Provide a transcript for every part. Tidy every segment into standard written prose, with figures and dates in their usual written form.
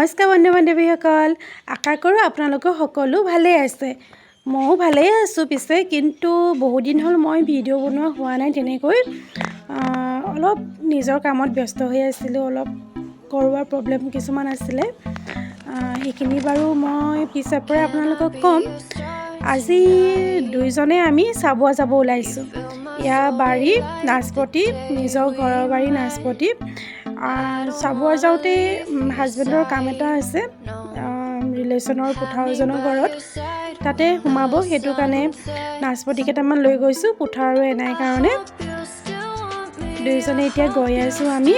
নমস্কাৰ বন্ধু বান্ধৱীসকল, আশা কৰোঁ আপোনালোকৰ সকলো ভালেই আছে। ময়ো ভালেই আছোঁ পিছে, কিন্তু বহুত দিন হ'ল মই ভিডিঅ' বনোৱা হোৱা নাই তেনেকৈ। অলপ নিজৰ কামত ব্যস্ত হৈ আছিলোঁ, অলপ ঘৰুৱা প্ৰব্লেম কিছুমান আছিলে। সেইখিনি বাৰু মই পিছৰ পৰা আপোনালোকক ক'ম। আজি দুইজনে আমি চাব যাব ওলাইছোঁ। ইয়াৰ বাৰী নাচপতি, নিজৰ ঘৰৰ বাৰী নাচপতি। চাব যাওঁতে হাজবেণ্ডৰ কাম এটা আছে ৰিলেশ্যনৰ পুঠাৰজনৰ ঘৰত, তাতে সোমাব। সেইটো কাৰণে নাচপতি কেইটামান লৈ গৈছোঁ পুঠা আৰু এনাইৰ কাৰণে। দুয়োজনে এতিয়া গৈ আছোঁ আমি।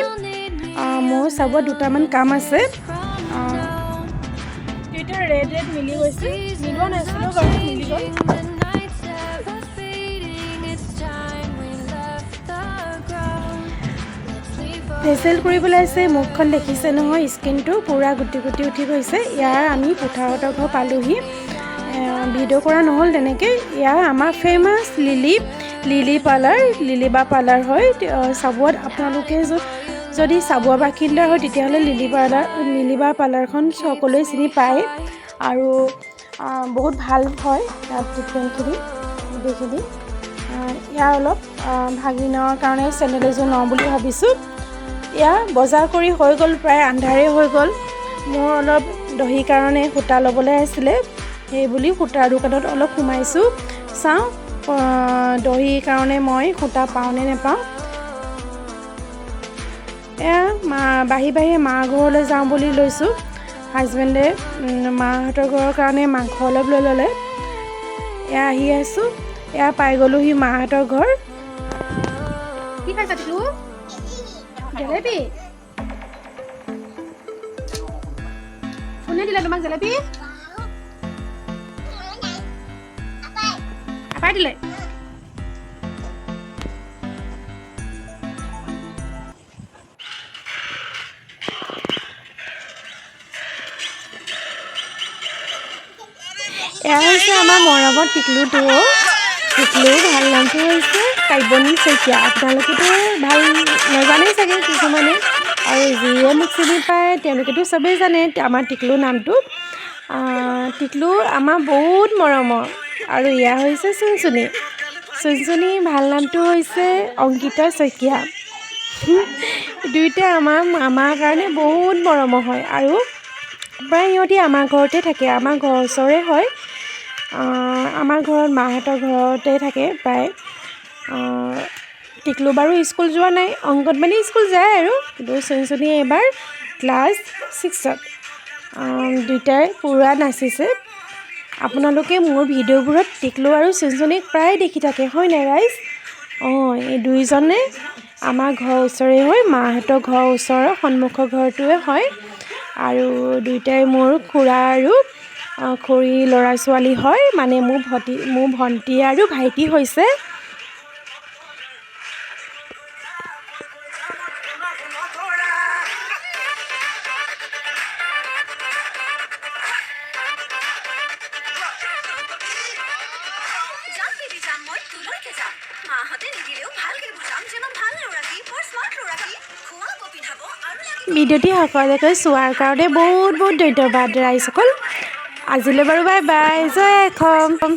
মোৰ চাব দুটামান কাম আছে। দুইটা ৰেড মিলি গৈছে, মিলোৱা নাছিলোঁ বাৰু, মিলি গ'ল। ফেচিয়েল কৰিবলৈ আছে। মুখখন দেখিছে নহয়, স্কিনটো পূৰা গুটি গুটি উঠি গৈছে। ইয়াৰ আমি পুঠাৰহঁতৰ ঘৰ পালোহি। ভিডিঅ' কৰা নহ'ল তেনেকৈ। ইয়াৰ আমাৰ ফেমাছ লিলি পাৰ্লাৰ হয় চাবুৱাত। আপোনালোকে যদি চাবুৱা বাসিন্দা হয় তেতিয়াহ'লে লিলিবাৰ পাৰ্লাৰখন সকলোৱে চিনি পায়, আৰু বহুত ভাল হয় তাত ট্ৰিটমেণ্টখিনি গোটেইখিনি। ইয়াৰ অলপ ভাগিনৰ কাৰণে চেণ্ডেল এযোৰ লওঁ বুলি ভাবিছোঁ। ইয়াৰ বজাৰ কৰি হৈ গ'ল, প্ৰায় আন্ধাৰেই হৈ গ'ল। মোৰ অলপ দহিৰ কাৰণে সূতা ল'বলৈ আছিলে, সেই বুলি সূতাৰ দোকানত অলপ সোমাইছোঁ। চাওঁ দহিৰ কাৰণে মই সূতা পাওঁ নে নেপাওঁ। এয়া বাঢ়ি মাৰ ঘৰলৈ যাওঁ বুলি লৈছোঁ। হাজবেণ্ডে মাহঁতৰ ঘৰৰ কাৰণে মাংস অলপ লৈ ল'লে। এয়া আহি আছোঁ, এয়া পাই গ'লোহি মাহঁতৰ ঘৰ। কি খাইছা তিকলু? জেলেপি? কোনে দিলে তোমাক জেলেপি? আপাই দিলে। এয়া হৈছে আমাৰ মৰমৰ টিকলুটো। টিকলু ভাল নামটো হৈছে কাব্যনী শইকীয়া। আপোনালোকেতো ভাল নাজানেই চাগে কিছুমানে, আৰু যিয়ে মোক চিনি পায় তেওঁলোকেতো চবেই জানে আমাৰ টিকলু নামটো। টিকলু আমাৰ বহুত মৰমৰ। আৰু এয়া হৈছে চুনচুনি ভাল নামটো হৈছে অংকিতা শইকীয়া। দুয়োটা আমাৰ কাৰণে বহুত মৰমৰ হয়, আৰু প্ৰায় সিহঁতি আমাৰ ঘৰতে থাকে। আমাৰ ঘৰৰ ওচৰে হয়। আমাৰ ঘৰত মাহঁতৰ ঘৰতে থাকে প্ৰায়। টিকলু বাৰু স্কুল যোৱা নাই, অংগনবাড়ী স্কুল যায় আৰু, কিন্তু চুনচুনি এইবাৰ ক্লাছ 6ত। দুয়োটাই পূৰা নাচিছে। আপোনালোকে মোৰ ভিডিঅ'বোৰত টিকলু আৰু চুনচুনিক প্ৰায় দেখি থাকে, হয় নাই ৰাইজ? এই দুইজনে আমাৰ ঘৰৰ ওচৰে হয়, মাহঁতৰ ঘৰৰ ওচৰৰ সন্মুখৰ ঘৰটোৱে হয়। আৰু দুয়োটাই মোৰ খুৰা আৰু খুৰীৰ ল'ৰা ছোৱালী হয়, মানে মোৰ ভণ্টি আৰু ভাইটি হৈছে। ভিডিঅ'টি সকলোকে চোৱাৰ কাৰণে বহুত ধন্যবাদ ৰাইজসকল। আজিলৈ বাৰু বাই বাই, জয় অসম।